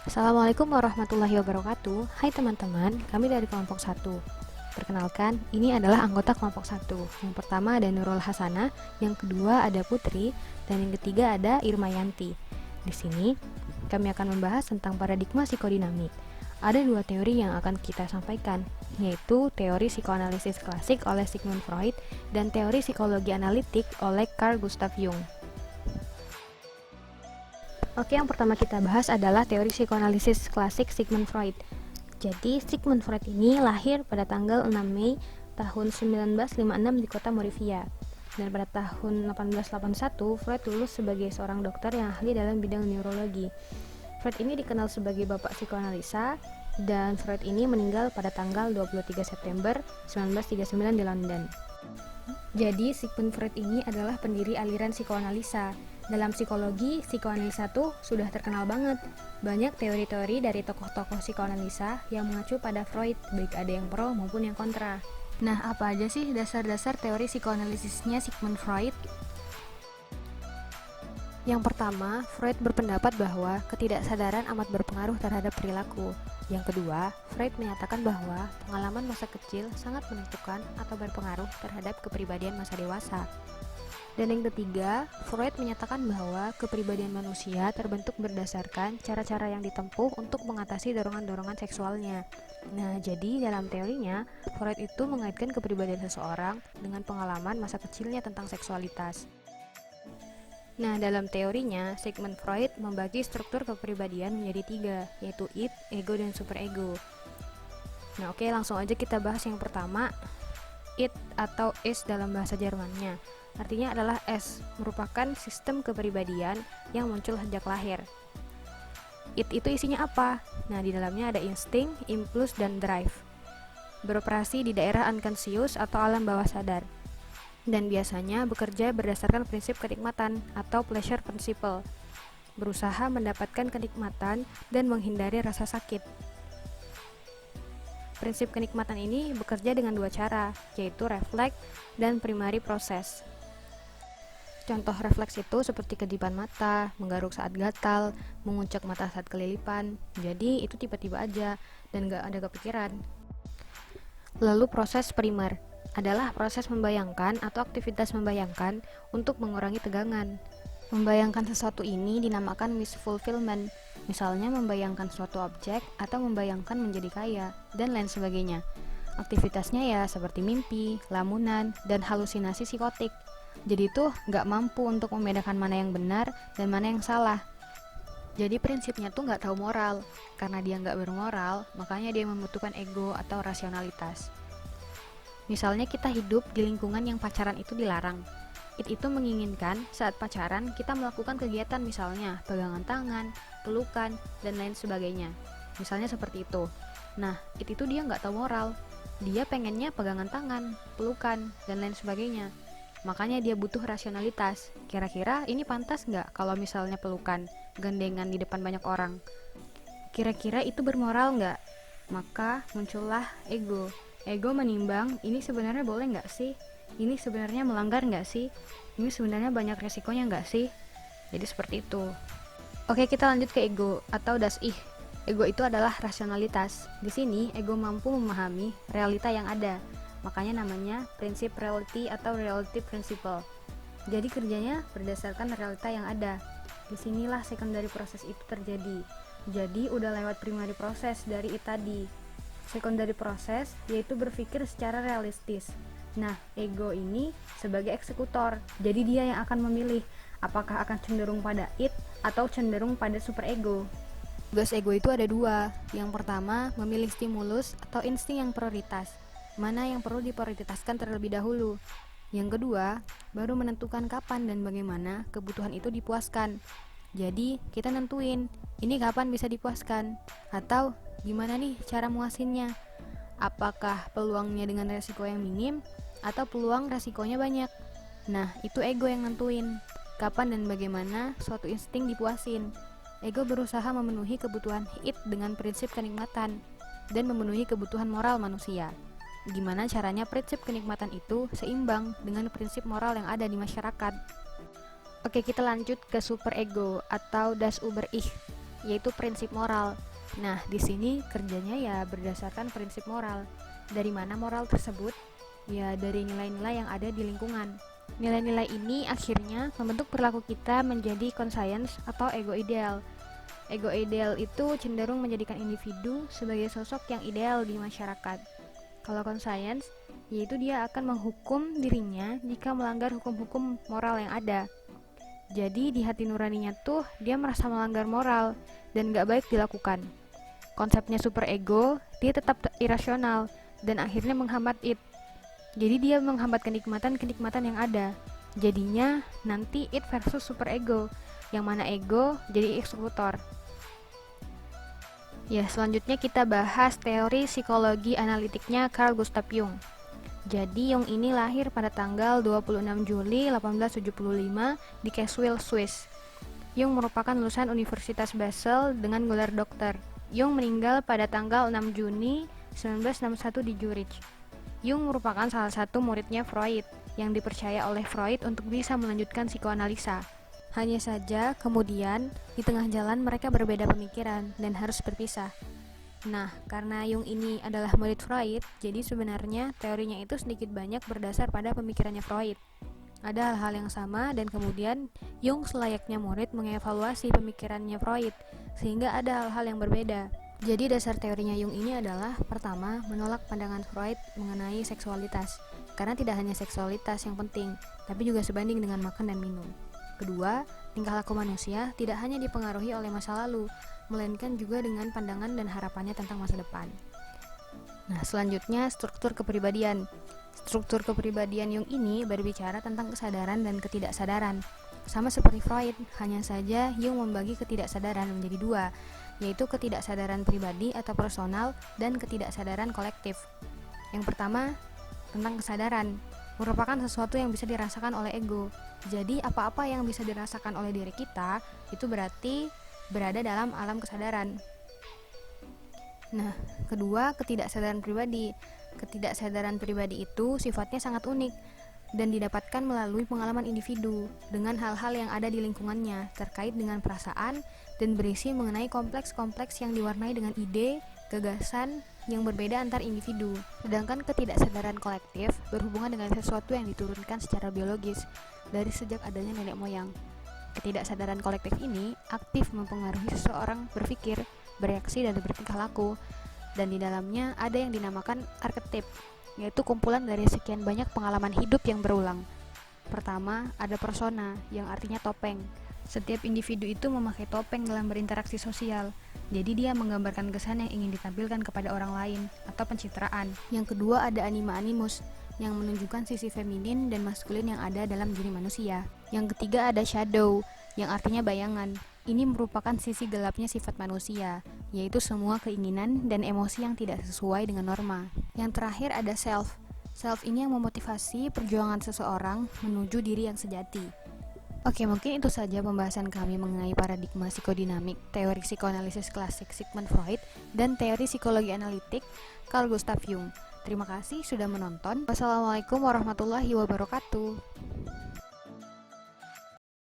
Assalamualaikum warahmatullahi wabarakatuh. Hai teman-teman, kami dari kelompok 1. Perkenalkan, ini adalah anggota kelompok 1. Yang pertama ada Nurul Hasanah, yang kedua ada Putri, dan yang ketiga ada Irmayanti. Di sini, kami akan membahas tentang paradigma psikodinamik. Ada dua teori yang akan kita sampaikan, yaitu teori psikoanalisis klasik oleh Sigmund Freud dan teori psikologi analitik oleh Carl Gustav Jung. Oke, yang pertama kita bahas adalah teori psikoanalisis klasik Sigmund Freud. Jadi, Sigmund Freud ini lahir pada tanggal 6 Mei tahun 1956 di kota Moravia. Dan pada tahun 1881, Freud lulus sebagai seorang dokter yang ahli dalam bidang neurologi. Freud ini dikenal sebagai bapak psikoanalisa, dan Freud ini meninggal pada tanggal 23 September 1939 di London. Jadi, Sigmund Freud ini adalah pendiri aliran psikoanalisa. Dalam psikologi, psikoanalisa tuh sudah terkenal banget. Banyak teori-teori dari tokoh-tokoh psikoanalisa yang mengacu pada Freud, baik ada yang pro maupun yang kontra. Nah, apa aja sih dasar-dasar teori psikoanalisisnya Sigmund Freud? Yang pertama, Freud berpendapat bahwa ketidaksadaran amat berpengaruh terhadap perilaku. Yang kedua, Freud menyatakan bahwa pengalaman masa kecil sangat menentukan atau berpengaruh terhadap kepribadian masa dewasa. Dan yang ketiga, Freud menyatakan bahwa kepribadian manusia terbentuk berdasarkan cara-cara yang ditempuh untuk mengatasi dorongan-dorongan seksualnya. Nah, jadi dalam teorinya, Freud itu mengaitkan kepribadian seseorang dengan pengalaman masa kecilnya tentang seksualitas. Nah, dalam teorinya, Sigmund Freud membagi struktur kepribadian menjadi 3, yaitu id, ego, dan superego. Nah, oke, langsung aja kita bahas yang pertama, id atau is dalam bahasa Jermannya. Artinya adalah S, merupakan sistem kepribadian yang muncul sejak lahir. It itu isinya apa? Nah, di dalamnya ada insting, impuls, dan drive. Beroperasi di daerah unconscious atau alam bawah sadar. Dan biasanya bekerja berdasarkan prinsip kenikmatan atau pleasure principle. Berusaha mendapatkan kenikmatan dan menghindari rasa sakit. Prinsip kenikmatan ini bekerja dengan dua cara, yaitu refleks dan primary process. Contoh refleks itu seperti kedipan mata, menggaruk saat gatal, menguncak mata saat kelilipan. Jadi itu tiba-tiba aja dan gak ada kepikiran. Lalu proses primer adalah proses membayangkan atau aktivitas membayangkan untuk mengurangi tegangan. Membayangkan sesuatu ini dinamakan wish fulfillment. Misalnya membayangkan suatu objek atau membayangkan menjadi kaya dan lain sebagainya. Aktivitasnya ya seperti mimpi, lamunan, dan halusinasi psikotik. Jadi tuh nggak mampu untuk membedakan mana yang benar dan mana yang salah. Jadi prinsipnya tuh nggak tahu moral. Karena dia nggak bermoral, makanya dia membutuhkan ego atau rasionalitas. Misalnya kita hidup di lingkungan yang pacaran itu dilarang. Itu menginginkan saat pacaran kita melakukan kegiatan misalnya pegangan tangan, pelukan, dan lain sebagainya. Misalnya seperti itu. Nah, itu dia nggak tahu moral. Dia pengennya pegangan tangan, pelukan, dan lain sebagainya. Makanya dia butuh rasionalitas. Kira-kira ini pantas nggak kalau misalnya pelukan, gandengan di depan banyak orang? Kira-kira itu bermoral nggak? Maka muncullah ego. Ego menimbang, ini sebenarnya boleh nggak sih? Ini sebenarnya melanggar nggak sih? Ini sebenarnya banyak resikonya nggak sih? Jadi seperti itu. Oke, kita lanjut ke ego atau das ich. Ego itu adalah rasionalitas. Di sini, ego mampu memahami realita yang ada. Makanya namanya prinsip reality atau reality principle. Jadi kerjanya berdasarkan realita yang ada. Disinilah secondary proses itu terjadi. Jadi udah lewat primary proses dari itu tadi. Secondary proses yaitu berpikir secara realistis. Nah, ego ini sebagai eksekutor. Jadi dia yang akan memilih apakah akan cenderung pada it atau cenderung pada superego. Tugas ego itu ada dua. Yang pertama, memilih stimulus atau insting yang prioritas. Mana yang perlu diprioritaskan terlebih dahulu. Yang kedua, baru menentukan kapan dan bagaimana kebutuhan itu dipuaskan. Jadi, kita nentuin, ini kapan bisa dipuaskan, atau gimana nih cara muasinnya. Apakah peluangnya dengan resiko yang minim, atau peluang resikonya banyak. Nah, itu ego yang nentuin, kapan dan bagaimana suatu insting dipuasin. Ego berusaha memenuhi kebutuhan it dengan prinsip kenikmatan, dan memenuhi kebutuhan moral manusia. Gimana caranya prinsip kenikmatan itu seimbang dengan prinsip moral yang ada di masyarakat. Oke, kita lanjut ke superego atau das Über-Ich. yaitu prinsip moral. Nah, di sini kerjanya ya berdasarkan prinsip moral. Dari mana moral tersebut? Ya, dari nilai-nilai yang ada di lingkungan. Nilai-nilai ini akhirnya membentuk perilaku kita menjadi conscience atau ego ideal. Ego ideal itu cenderung menjadikan individu sebagai sosok yang ideal di masyarakat. Kalau conscience, yaitu dia akan menghukum dirinya jika melanggar hukum-hukum moral yang ada. Jadi di hati nuraninya tuh dia merasa melanggar moral dan gak baik dilakukan. Konsepnya super ego, dia tetap irasional dan akhirnya menghambat it. Jadi dia menghambat kenikmatan-kenikmatan yang ada. Jadinya nanti it versus super ego, yang mana ego jadi eksekutor. Ya, selanjutnya kita bahas teori psikologi analitiknya Carl Gustav Jung. Jadi Jung ini lahir pada tanggal 26 Juli 1875 di Keswil, Swiss. Jung merupakan lulusan Universitas Basel dengan gelar dokter. Jung meninggal pada tanggal 6 Juni 1961 di Zurich. Jung merupakan salah satu muridnya Freud yang dipercaya oleh Freud untuk bisa melanjutkan psikoanalisa. Hanya saja kemudian di tengah jalan mereka berbeda pemikiran dan harus berpisah. Nah, karena Jung ini adalah murid Freud, jadi sebenarnya teorinya itu sedikit banyak berdasar pada pemikirannya Freud. Ada hal-hal yang sama dan kemudian Jung selayaknya murid mengevaluasi pemikirannya Freud, sehingga ada hal-hal yang berbeda. Jadi dasar teorinya Jung ini adalah, pertama, menolak pandangan Freud mengenai seksualitas, karena tidak hanya seksualitas yang penting, tapi juga sebanding dengan makan dan minum. Kedua, tingkah laku manusia tidak hanya dipengaruhi oleh masa lalu, melainkan juga dengan pandangan dan harapannya tentang masa depan. Nah, selanjutnya struktur kepribadian. Struktur kepribadian Jung ini berbicara tentang kesadaran dan ketidaksadaran. Sama seperti Freud, hanya saja Jung membagi ketidaksadaran menjadi dua, yaitu ketidaksadaran pribadi atau personal dan ketidaksadaran kolektif. Yang pertama, tentang kesadaran, merupakan sesuatu yang bisa dirasakan oleh ego. Jadi apa-apa yang bisa dirasakan oleh diri kita, itu berarti berada dalam alam kesadaran. Nah, kedua, ketidaksadaran pribadi. Ketidaksadaran pribadi itu sifatnya sangat unik dan didapatkan melalui pengalaman individu dengan hal-hal yang ada di lingkungannya terkait dengan perasaan dan berisi mengenai kompleks-kompleks yang diwarnai dengan ide, gagasan yang berbeda antar individu. Sedangkan ketidaksadaran kolektif berhubungan dengan sesuatu yang diturunkan secara biologis dari sejak adanya nenek moyang. Ketidaksadaran kolektif ini aktif mempengaruhi seseorang berpikir, bereaksi, dan bertingkah laku. Dan di dalamnya ada yang dinamakan arketip, yaitu kumpulan dari sekian banyak pengalaman hidup yang berulang. Pertama, ada persona, yang artinya topeng. Setiap individu itu memakai topeng dalam berinteraksi sosial. Jadi dia menggambarkan kesan yang ingin ditampilkan kepada orang lain atau pencitraan. Yang kedua ada anima animus, yang menunjukkan sisi feminin dan maskulin yang ada dalam diri manusia. Yang ketiga ada shadow, yang artinya bayangan. Ini merupakan sisi gelapnya sifat manusia, yaitu semua keinginan dan emosi yang tidak sesuai dengan norma. Yang terakhir ada self. Self ini yang memotivasi perjuangan seseorang menuju diri yang sejati. Oke, mungkin itu saja pembahasan kami mengenai paradigma psikodinamik, teori psikoanalisis klasik Sigmund Freud, dan teori psikologi analitik Carl Gustav Jung. Terima kasih sudah menonton. Wassalamualaikum warahmatullahi wabarakatuh.